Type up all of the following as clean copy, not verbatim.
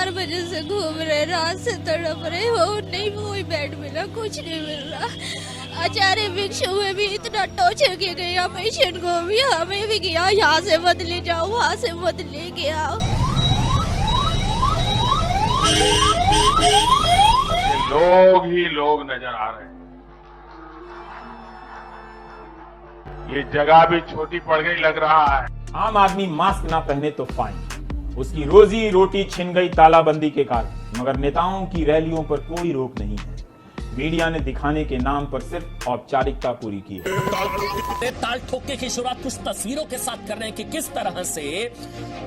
4 बजे से घूम रहे, रात से तड़प रहे हो, नहीं कोई बेड मिला, कुछ नहीं मिल रहा। आचार्य भिक्षु में भी इतना टॉर्चर किया गया, पेशेंट को भी, हमें भी किया, यहाँ से मत ले जाओ, वहाँ से मत लेके आओ। लोग ही लोग नजर आ रहे हैं। ये जगह भी छोटी पड़ गई लग रहा है। आम आदमी मास्क ना पहने तो फाइन, उसकी रोजी रोटी छिन गई तालाबंदी के कारण, मगर नेताओं की रैलियों पर कोई रोक नहीं है। मीडिया ने दिखाने के नाम पर सिर्फ औपचारिकता पूरी की है। ताल ठोके की शुरुआत कुछ तस्वीरों के साथ कर रहे हैं कि किस तरह से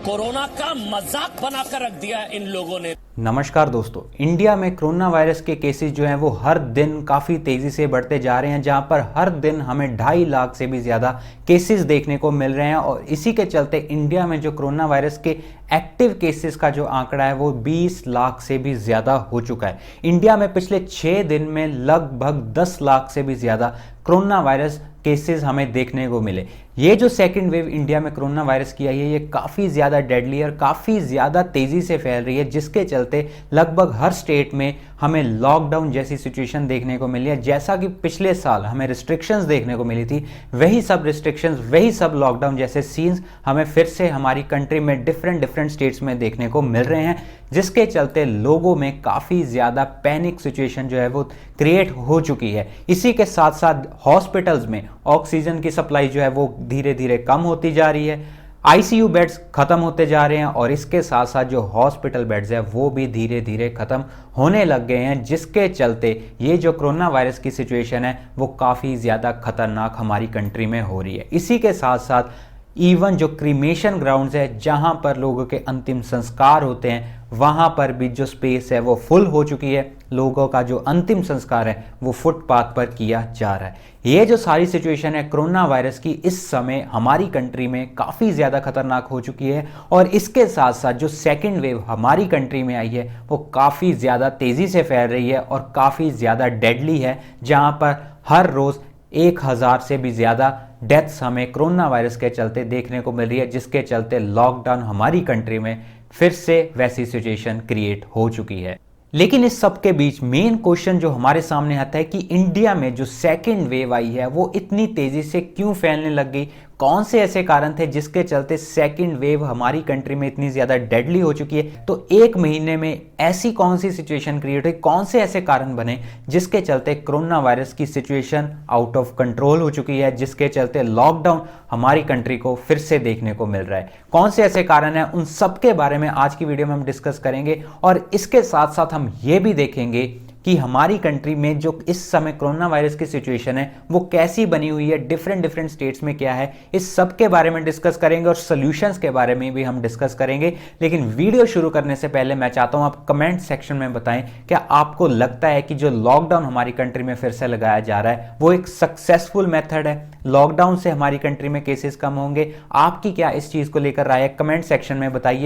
कोरोना का मजाक बनाकर रख दिया इन लोगों ने। नमस्कार दोस्तों, इंडिया में कोरोना वायरस के केसेस जो हैं वो हर दिन काफ़ी तेज़ी से बढ़ते जा रहे हैं, जहां पर हर दिन हमें 2.5 लाख से भी ज़्यादा केसेस देखने को मिल रहे हैं। और इसी के चलते इंडिया में जो कोरोना वायरस के एक्टिव केसेस का जो आंकड़ा है वो 20 लाख से भी ज़्यादा हो चुका है। इंडिया में पिछले 6 दिन में लगभग 10 लाख से भी ज़्यादा कोरोना वायरस केसेस हमें देखने को मिले। ये जो सेकंड वेव इंडिया में कोरोना वायरस की आई है, ये काफ़ी ज़्यादा डेडली और काफ़ी ज़्यादा तेज़ी से फैल रही है, जिसके चलते लगभग हर स्टेट में हमें लॉकडाउन जैसी सिचुएशन देखने को मिली है। जैसा कि पिछले साल हमें रिस्ट्रिक्शंस देखने को मिली थी, वही सब रिस्ट्रिक्शंस, वही सब लॉकडाउन जैसे सीन्स हमें फिर से हमारी कंट्री में डिफरेंट स्टेट्स में देखने को मिल रहे हैं, जिसके चलते लोगों में काफ़ी ज़्यादा पैनिक सिचुएशन जो है वो क्रिएट हो चुकी है। इसी के साथ साथ हॉस्पिटल्स में ऑक्सीजन की सप्लाई जो है वो धीरे धीरे कम होती जा रही है, आईसीयू बेड्स खत्म होते जा रहे हैं, और इसके साथ साथ जो हॉस्पिटल बेड्स है वो भी धीरे धीरे खत्म होने लग गए हैं, जिसके चलते ये जो कोरोना वायरस की सिचुएशन है वो काफ़ी ज़्यादा खतरनाक हमारी कंट्री में हो रही है। इसी के साथ साथ इवन जो क्रीमेशन ग्राउंड्स है, जहां पर लोगों के अंतिम संस्कार होते हैं, वहां पर भी जो स्पेस है वो फुल हो चुकी है। लोगों का जो अंतिम संस्कार है वो फुटपाथ पर किया जा रहा है। ये जो सारी सिचुएशन है कोरोना वायरस की, इस समय हमारी कंट्री में काफ़ी ज़्यादा खतरनाक हो चुकी है। और इसके साथ साथ जो सेकेंड वेव हमारी कंट्री में आई है वो काफ़ी ज़्यादा तेज़ी से फैल रही है और काफ़ी ज़्यादा डेडली है, जहाँ पर हर रोज़ 1000 से भी ज़्यादा डेथ्स हमें कोरोना वायरस के चलते देखने को मिल रही है, जिसके चलते लॉकडाउन हमारी कंट्री में फिर से वैसी सिचुएशन क्रिएट हो चुकी है। लेकिन इस सब के बीच मेन क्वेश्चन जो हमारे सामने आता है कि इंडिया में जो सेकेंड वेव आई है वो इतनी तेज़ी से क्यों फैलने लग गई, कौन से ऐसे कारण थे जिसके चलते सेकेंड वेव हमारी कंट्री में इतनी ज़्यादा डेडली हो चुकी है। तो 1 महीने में ऐसी कौन सी सिचुएशन क्रिएट हुई, कौन से ऐसे कारण बने जिसके चलते कोरोना वायरस की सिचुएशन आउट ऑफ कंट्रोल हो चुकी है, जिसके चलते लॉकडाउन हमारी कंट्री को फिर से देखने को मिल रहा है। कौन से ऐसे कारण हैं, उन सब के बारे में आज की वीडियो में हम डिस्कस करेंगे। और इसके साथ साथ हम ये भी देखेंगे कि हमारी कंट्री में जो इस समय कोरोना वायरस की सिचुएशन है वो कैसी बनी हुई है, डिफरेंट स्टेट्स में क्या है, इस सब के बारे में डिस्कस करेंगे और सॉल्यूशंस के बारे में भी हम डिस्कस करेंगे। लेकिन वीडियो शुरू करने से पहले मैं चाहता हूं आप कमेंट सेक्शन में बताएं, क्या आपको लगता है कि जो लॉकडाउन हमारी कंट्री में फिर से लगाया जा रहा है वो एक सक्सेसफुल मेथड है, लॉकडाउन से हमारी कंट्री में केसेस कम होंगे? आपकी क्या इस चीज को लेकर राय है, कमेंट सेक्शन में बताइए।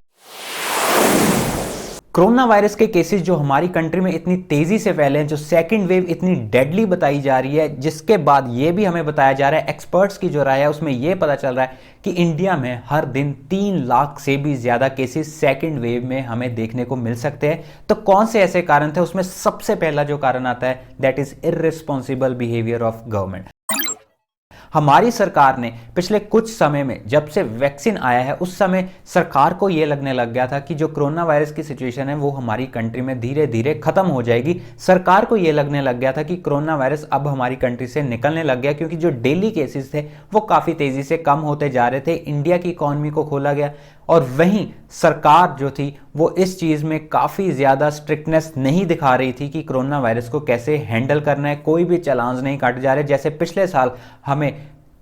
कोरोना वायरस के केसेस जो हमारी कंट्री में इतनी तेजी से फैले हैं, जो सेकंड वेव इतनी डेडली बताई जा रही है, जिसके बाद ये भी हमें बताया जा रहा है, एक्सपर्ट्स की जो राय है उसमें ये पता चल रहा है कि इंडिया में हर दिन 3 लाख से भी ज्यादा केसेस सेकंड वेव में हमें देखने को मिल सकते हैं। तो कौन से ऐसे कारण थे? उसमें सबसे पहला जो कारण आता है that is irresponsible behaviour of government. हमारी सरकार ने पिछले कुछ समय में, जब से वैक्सीन आया है, उस समय सरकार को यह लगने लग गया था कि जो कोरोना वायरस की सिचुएशन है वो हमारी कंट्री में धीरे धीरे खत्म हो जाएगी। सरकार को यह लगने लग गया था कि कोरोना वायरस अब हमारी कंट्री से निकलने लग गया, क्योंकि जो डेली केसेस थे वो काफ़ी तेज़ी से कम होते जा रहे थे। इंडिया की इकॉनमी को खोला गया, और वहीं सरकार जो थी वो इस चीज़ में काफ़ी ज़्यादा स्ट्रिक्टनेस नहीं दिखा रही थी कि कोरोना वायरस को कैसे हैंडल करना है। कोई भी चालान्स नहीं काटे जा रहे। जैसे पिछले साल हमें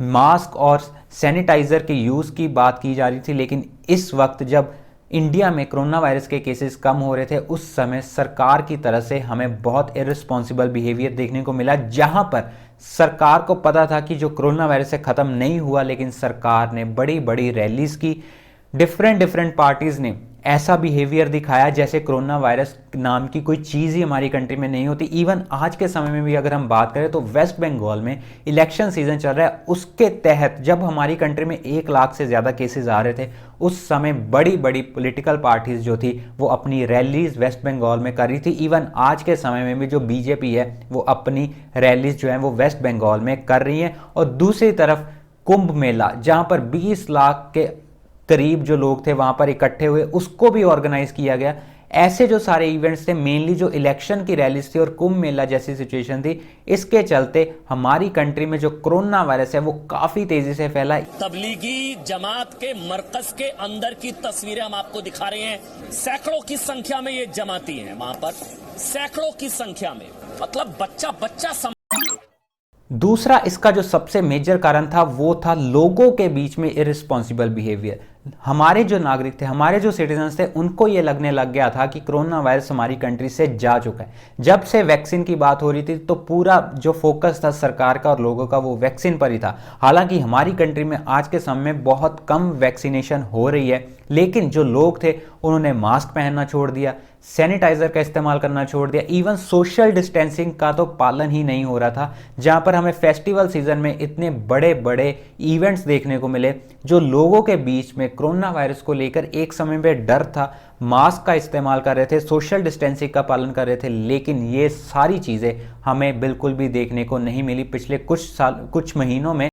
मास्क और सैनिटाइज़र के यूज़ की बात की जा रही थी, लेकिन इस वक्त जब इंडिया में कोरोना वायरस के केसेस कम हो रहे थे, उस समय सरकार की तरफ से हमें बहुत इर्रेस्पॉन्सिबल बिहेवियर देखने को मिला, जहां पर सरकार को पता था कि जो कोरोना वायरस से ख़त्म नहीं हुआ, लेकिन सरकार ने बड़ी बड़ी रैलीज की, डिफरेंट पार्टीज़ ने ऐसा बिहेवियर दिखाया जैसे कोरोना वायरस नाम की कोई चीज़ ही हमारी कंट्री में नहीं होती। इवन आज के समय में भी अगर हम बात करें तो वेस्ट बंगाल में इलेक्शन सीजन चल रहा है, उसके तहत जब हमारी कंट्री में 1 लाख से ज़्यादा केसेस आ रहे थे, उस समय बड़ी बड़ी पॉलिटिकल पार्टीज जो थी वो अपनी रैलीज वेस्ट बंगाल में कर रही थी। इवन आज के समय में भी जो बीजेपी है वो अपनी रैलीज जो है वो वेस्ट बंगाल में कर रही है। और दूसरी तरफ कुंभ मेला, जहाँ पर 20 लाख के करीब जो लोग थे वहां पर इकट्ठे हुए, उसको भी ऑर्गेनाइज किया गया। ऐसे जो सारे इवेंट्स थे, मेनली जो इलेक्शन की रैलीज थी और कुंभ मेला जैसी सिचुएशन थी, इसके चलते हमारी कंट्री में जो कोरोना वायरस है वो काफी तेजी से फैला। तबलीगी जमात के मरकज के अंदर की तस्वीरें हम आपको दिखा रहे हैं। सैकड़ों की संख्या में ये जमाती हैं वहां पर, सैकड़ों की संख्या में, मतलब बच्चा बच्चा दूसरा इसका जो सबसे मेजर कारण था वो था लोगों के बीच में इररिस्पॉन्सिबल बिहेवियर। हमारे जो नागरिक थे, हमारे जो सिटीजन्स थे, उनको ये लगने लग गया था कि कोरोना वायरस हमारी कंट्री से जा चुका है। जब से वैक्सीन की बात हो रही थी तो पूरा जो फोकस था सरकार का और लोगों का वो वैक्सीन पर ही था। हालांकि हमारी कंट्री में आज के समय में बहुत कम वैक्सीनेशन हो रही है, लेकिन जो लोग थे उन्होंने मास्क पहनना छोड़ दिया, सैनिटाइजर का इस्तेमाल करना छोड़ दिया, इवन सोशल डिस्टेंसिंग का तो पालन ही नहीं हो रहा था। जहां पर हमें फेस्टिवल सीजन में इतने बड़े बड़े इवेंट्स देखने को मिले, जो लोगों के बीच में कोरोना वायरस को लेकर एक समय में डर था, मास्क का इस्तेमाल कर रहे थे, सोशल डिस्टेंसिंग का पालन कर रहे थे, लेकिन ये सारी चीजें हमें बिल्कुल भी देखने को नहीं मिली पिछले कुछ महीनों में।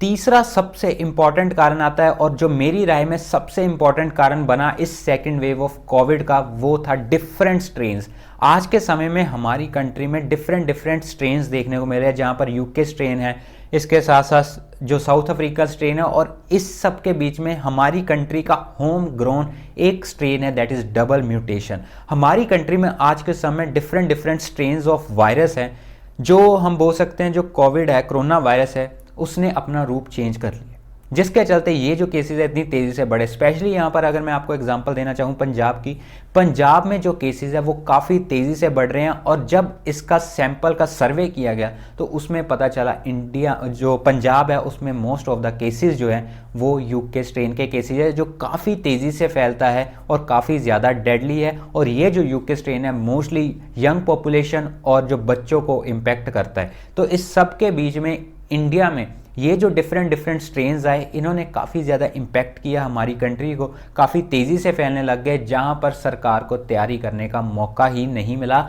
तीसरा सबसे इंपॉर्टेंट कारण आता है, और जो मेरी राय में सबसे इंपॉर्टेंट कारण बना इस सेकेंड वेव ऑफ कोविड का, वो था डिफरेंट स्ट्रेन्स। आज के समय में हमारी कंट्री में डिफरेंट स्ट्रेन्स देखने को मिल रहे हैं, जहां पर यूके स्ट्रेन है, इसके साथ साथ जो साउथ अफ्रीका स्ट्रेन है, और इस सब के बीच में हमारी कंट्री का होम ग्रोन एक स्ट्रेन है, दैट इज डबल म्यूटेशन। हमारी कंट्री में आज के समय डिफरेंट स्ट्रेन्स ऑफ वायरस है, जो हम बोल सकते हैं जो कोविड है, कोरोना वायरस है, उसने अपना रूप चेंज कर लिया, जिसके चलते ये जो केसेस है इतनी तेजी से बढ़े। स्पेशली यहाँ पर अगर मैं आपको एग्जांपल देना चाहूँ पंजाब की, पंजाब में जो केसेस है वो काफ़ी तेज़ी से बढ़ रहे हैं। और जब इसका सैंपल का सर्वे किया गया तो उसमें पता चला इंडिया जो पंजाब है उसमें मोस्ट ऑफ द केसेस जो है वो यूके स्ट्रेन के केसेस है, जो काफ़ी तेज़ी से फैलता है और काफ़ी ज़्यादा डेडली है। और ये जो यूके स्ट्रेन है मोस्टली यंग पॉपुलेशन और जो बच्चों को इम्पेक्ट करता है। तो इस सब के बीच में इंडिया में ये जो डिफरेंट स्ट्रेन्स आए, इन्होंने काफ़ी ज़्यादा इम्पैक्ट किया हमारी कंट्री को, काफ़ी तेज़ी से फैलने लग गए, जहां पर सरकार को तैयारी करने का मौका ही नहीं मिला।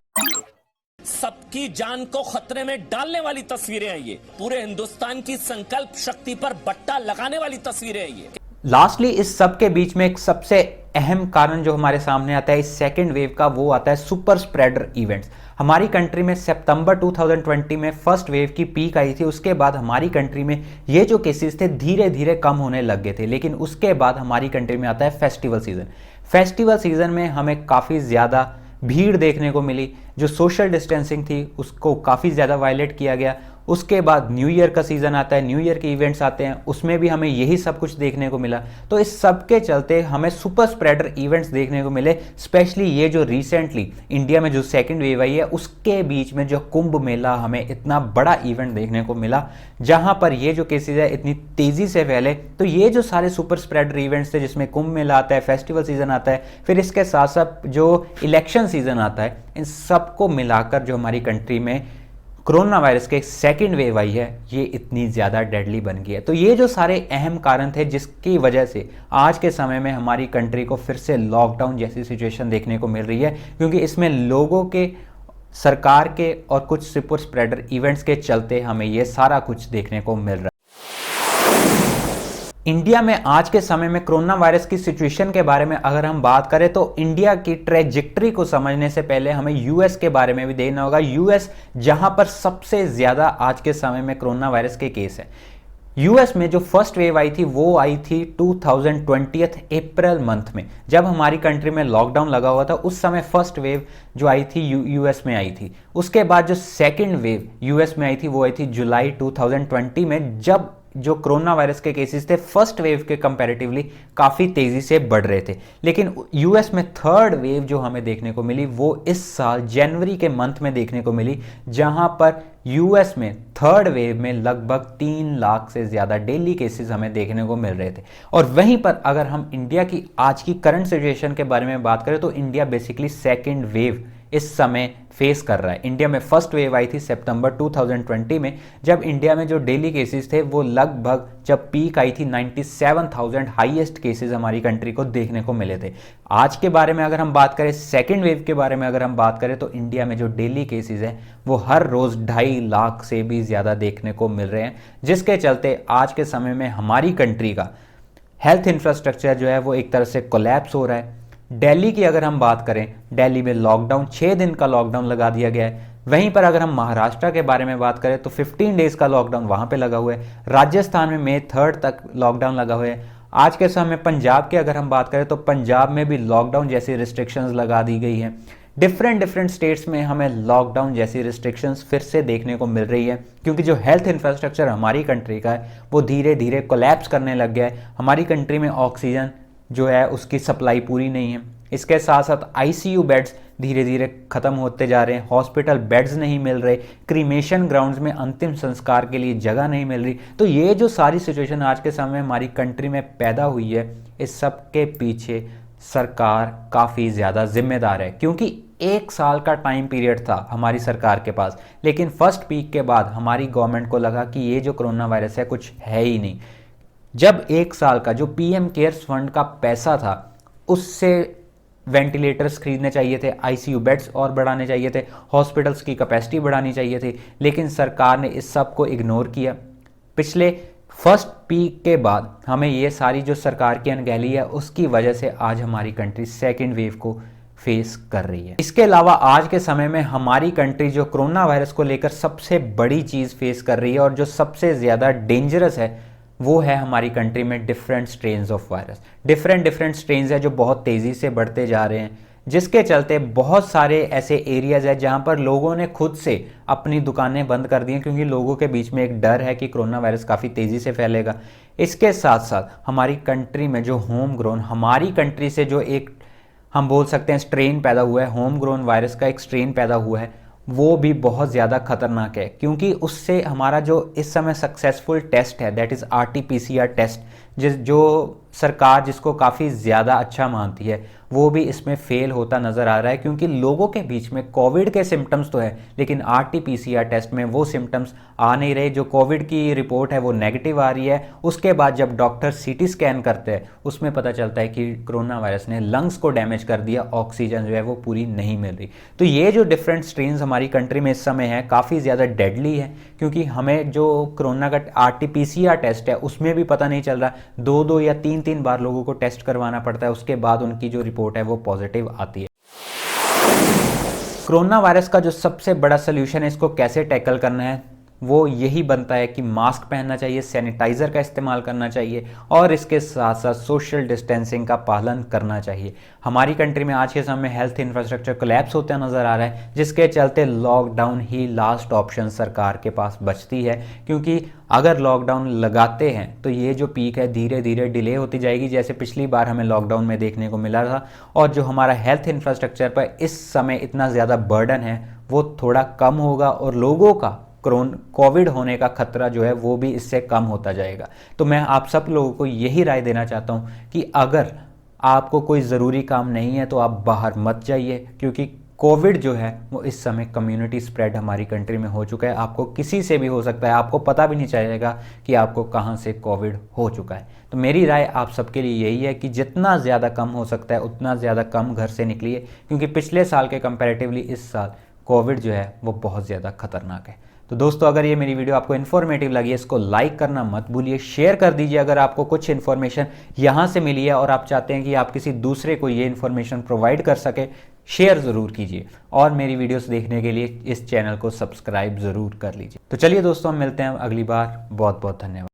सबकी जान को खतरे में डालने वाली तस्वीरें हैं ये, पूरे हिंदुस्तान की संकल्प शक्ति पर बट्टा लगाने वाली तस्वीरें हैं ये। लास्टली इस सब के बीच में एक सबसे अहम कारण जो हमारे सामने आता है इस सेकेंड वेव का, वो आता है सुपर स्प्रेडर इवेंट्स। हमारी कंट्री में सितंबर 2020 में फर्स्ट वेव की पीक आई थी, उसके बाद हमारी कंट्री में ये जो केसेस थे धीरे धीरे कम होने लग गए थे। लेकिन उसके बाद हमारी कंट्री में आता है फेस्टिवल सीजन। फेस्टिवल सीजन में हमें काफ़ी ज़्यादा भीड़ देखने को मिली, जो सोशल डिस्टेंसिंग थी उसको काफ़ी ज़्यादा वायलेट किया गया। उसके बाद न्यू ईयर का सीज़न आता है, न्यू ईयर के इवेंट्स आते हैं, उसमें भी हमें यही सब कुछ देखने को मिला। तो इस सब के चलते हमें सुपर स्प्रेडर इवेंट्स देखने को मिले। स्पेशली ये जो रिसेंटली इंडिया में जो सेकंड वेव आई है उसके बीच में जो कुंभ मेला हमें इतना बड़ा इवेंट देखने को मिला, जहां पर ये जो केसेज है इतनी तेज़ी से फैले। तो ये जो सारे सुपर स्प्रेडर इवेंट्स थे, जिसमें कुंभ मेला आता है, फेस्टिवल सीजन आता है, फिर इसके साथ साथ जो इलेक्शन सीजन आता है, इन सबको मिलाकर जो हमारी कंट्री में कोरोना वायरस के सेकेंड वेव आई है, ये इतनी ज़्यादा डेडली बन गई है। तो ये जो सारे अहम कारण थे जिसकी वजह से आज के समय में हमारी कंट्री को फिर से लॉकडाउन जैसी सिचुएशन देखने को मिल रही है, क्योंकि इसमें लोगों के, सरकार के और कुछ सुपर स्प्रेडर इवेंट्स के चलते हमें ये सारा कुछ देखने को मिल रहा है। इंडिया में आज के समय में कोरोना वायरस की सिचुएशन के बारे में अगर हम बात करें तो इंडिया की ट्रैजेक्टरी को समझने से पहले हमें यूएस के बारे में भी देखना होगा। यूएस जहां पर सबसे ज्यादा आज के समय में कोरोना वायरस के केस है। यूएस में जो फर्स्ट वेव आई थी वो आई थी 2020 अप्रैल मंथ में, जब हमारी कंट्री में लॉकडाउन लगा हुआ था। उस समय फर्स्ट वेव जो आई थी यूएस में आई थी। उसके बाद जो सेकंड वेव यूएस में आई थी वो आई थी जुलाई 2020 में, जब जो कोरोना वायरस के केसेस थे फर्स्ट वेव के कंपैरेटिवली काफ़ी तेज़ी से बढ़ रहे थे। लेकिन यूएस में थर्ड वेव जो हमें देखने को मिली वो इस साल जनवरी के मंथ में देखने को मिली, जहां पर यूएस में थर्ड वेव में लगभग 3 लाख से ज़्यादा डेली केसेस हमें देखने को मिल रहे थे। और वहीं पर अगर हम इंडिया की आज की करंट सिचुएशन के बारे में बात करें तो इंडिया बेसिकली सेकेंड वेव इस समय फेस कर रहा है। इंडिया में फर्स्ट वेव आई थी सितंबर 2020 में, जब इंडिया में जो डेली केसेस थे वो लगभग जब पीक आई थी 97,000 हाईएस्ट केसेस हमारी कंट्री को देखने को मिले थे। आज के बारे में अगर हम बात करें, सेकेंड वेव के बारे में अगर हम बात करें, तो इंडिया में जो डेली केसेस हैं वो हर रोज़ 2.5 लाख से भी ज़्यादा देखने को मिल रहे हैं, जिसके चलते आज के समय में हमारी कंट्री का हेल्थ इंफ्रास्ट्रक्चर जो है वो एक तरह से कोलैप्स हो रहा है। दिल्ली की अगर हम बात करें, दिल्ली में लॉकडाउन 6 दिन का लॉकडाउन लगा दिया गया है। वहीं पर अगर हम महाराष्ट्र के बारे में बात करें तो 15 डेज का लॉकडाउन वहां पे लगा हुआ है। राजस्थान में मई 3 तक लॉकडाउन लगा हुआ है। आज के समय में पंजाब की अगर हम बात करें तो पंजाब में भी लॉकडाउन जैसी रिस्ट्रिक्शंस लगा दी गई हैं। डिफरेंट स्टेट्स में हमें लॉकडाउन जैसी रिस्ट्रिक्शंस फिर से देखने को मिल रही है, क्योंकि जो हेल्थ इंफ्रास्ट्रक्चर हमारी कंट्री का है वो धीरे धीरे कोलैप्स करने लग गया है। हमारी कंट्री में ऑक्सीजन जो है उसकी सप्लाई पूरी नहीं है। इसके साथ साथ आईसीयू बेड्स धीरे धीरे खत्म होते जा रहे हैं, हॉस्पिटल बेड्स नहीं मिल रहे, क्रीमेशन ग्राउंड्स में अंतिम संस्कार के लिए जगह नहीं मिल रही। तो ये जो सारी सिचुएशन आज के समय हमारी कंट्री में पैदा हुई है, इस सब के पीछे सरकार काफ़ी ज़्यादा जिम्मेदार है, क्योंकि 1 साल का टाइम पीरियड था हमारी सरकार के पास। लेकिन फर्स्ट पीक के बाद हमारी गवर्नमेंट को लगा कि ये जो कोरोना वायरस है कुछ है ही नहीं। जब 1 साल का जो पीएम केयर्स फंड का पैसा था उससे वेंटिलेटर्स खरीदने चाहिए थे, आईसीयू बेड्स और बढ़ाने चाहिए थे, हॉस्पिटल्स की कैपेसिटी बढ़ानी चाहिए थी, लेकिन सरकार ने इस सब को इग्नोर किया। पिछले फर्स्ट पीक के बाद हमें ये सारी जो सरकार की अनगहली है उसकी वजह से आज हमारी कंट्री सेकेंड वेव को फेस कर रही है। इसके अलावा आज के समय में हमारी कंट्री जो कोरोना वायरस को लेकर सबसे बड़ी चीज़ फेस कर रही है और जो सबसे ज़्यादा डेंजरस है वो है हमारी कंट्री में different strains of virus. Different strains है जो बहुत तेज़ी से बढ़ते जा रहे हैं, जिसके चलते बहुत सारे ऐसे एरियाज़ है जहां पर लोगों ने खुद से अपनी दुकानें बंद कर दी हैं, क्योंकि लोगों के बीच में एक डर है कि कोरोना वायरस काफ़ी तेज़ी से फैलेगा। इसके साथ साथ हमारी कंट्री में जो होम ग्रोन, हमारी कंट्री से जो एक हम बोल सकते हैं स्ट्रेन पैदा हुआ है, होम ग्रोन वायरस का एक स्ट्रेन पैदा हुआ है, वो भी बहुत ज़्यादा खतरनाक है, क्योंकि उससे हमारा जो इस समय सक्सेसफुल टेस्ट है दैट इज़ RT-PCR टेस्ट, जो सरकार जिसको काफ़ी ज़्यादा अच्छा मानती है, वो भी इसमें फेल होता नज़र आ रहा है, क्योंकि लोगों के बीच में कोविड के सिम्टम्स तो है लेकिन RT-PCR टेस्ट में वो सिम्टम्स आ नहीं रहे। जो कोविड की रिपोर्ट है वो नेगेटिव आ रही है, उसके बाद जब डॉक्टर CT स्कैन करते हैं उसमें पता चलता है कि कोरोना वायरस ने लंग्स को डैमेज कर दिया, ऑक्सीजन जो है वो पूरी नहीं मिल रही। तो ये जो डिफरेंट स्ट्रेन्स हमारी कंट्री में इस समय है काफ़ी ज़्यादा डेडली है, क्योंकि हमें जो कोरोना का RT-PCR टेस्ट है उसमें भी पता नहीं चल रहा, 2 या 3 बार लोगों को टेस्ट करवाना पड़ता है, उसके बाद उनकी जो रिपोर्ट है वो पॉजिटिव आती है। कोरोना वायरस का जो सबसे बड़ा सोल्यूशन है, इसको कैसे टैकल करना है, वो यही बनता है कि मास्क पहनना चाहिए, सैनिटाइज़र का इस्तेमाल करना चाहिए और इसके साथ साथ सोशल डिस्टेंसिंग का पालन करना चाहिए। हमारी कंट्री में आज के समय में हेल्थ इंफ्रास्ट्रक्चर कोलैप्स होता नज़र आ रहा है, जिसके चलते लॉकडाउन ही लास्ट ऑप्शन सरकार के पास बचती है, क्योंकि अगर लॉकडाउन लगाते हैं तो ये जो पीक है धीरे धीरे डिले होती जाएगी, जैसे पिछली बार हमें लॉकडाउन में देखने को मिला था। और जो हमारा हेल्थ इंफ्रास्ट्रक्चर पर इस समय इतना ज़्यादा बर्डन है वो थोड़ा कम होगा और लोगों का कोविड होने का खतरा जो है वो भी इससे कम होता जाएगा। तो मैं आप सब लोगों को यही राय देना चाहता हूँ कि अगर आपको कोई ज़रूरी काम नहीं है तो आप बाहर मत जाइए, क्योंकि कोविड जो है वो इस समय कम्युनिटी स्प्रेड हमारी कंट्री में हो चुका है। आपको किसी से भी हो सकता है, आपको पता भी नहीं चलेगा कि आपको कहाँ से कोविड हो चुका है। तो मेरी राय आप सबके लिए यही है कि जितना ज़्यादा कम हो सकता है उतना ज़्यादा कम घर से निकलिए, क्योंकि पिछले साल के कंपैरेटिवली इस साल कोविड जो है वो बहुत ज़्यादा खतरनाक है। तो दोस्तों, अगर ये मेरी वीडियो आपको इन्फॉर्मेटिव लगी है, इसको लाइक करना मत भूलिए, शेयर कर दीजिए अगर आपको कुछ इन्फॉर्मेशन यहाँ से मिली है और आप चाहते हैं कि आप किसी दूसरे को ये इन्फॉर्मेशन प्रोवाइड कर सके, शेयर ज़रूर कीजिए और मेरी वीडियोस देखने के लिए इस चैनल को सब्सक्राइब ज़रूर कर लीजिए। तो चलिए दोस्तों, हम मिलते हैं अगली बार। बहुत बहुत धन्यवाद।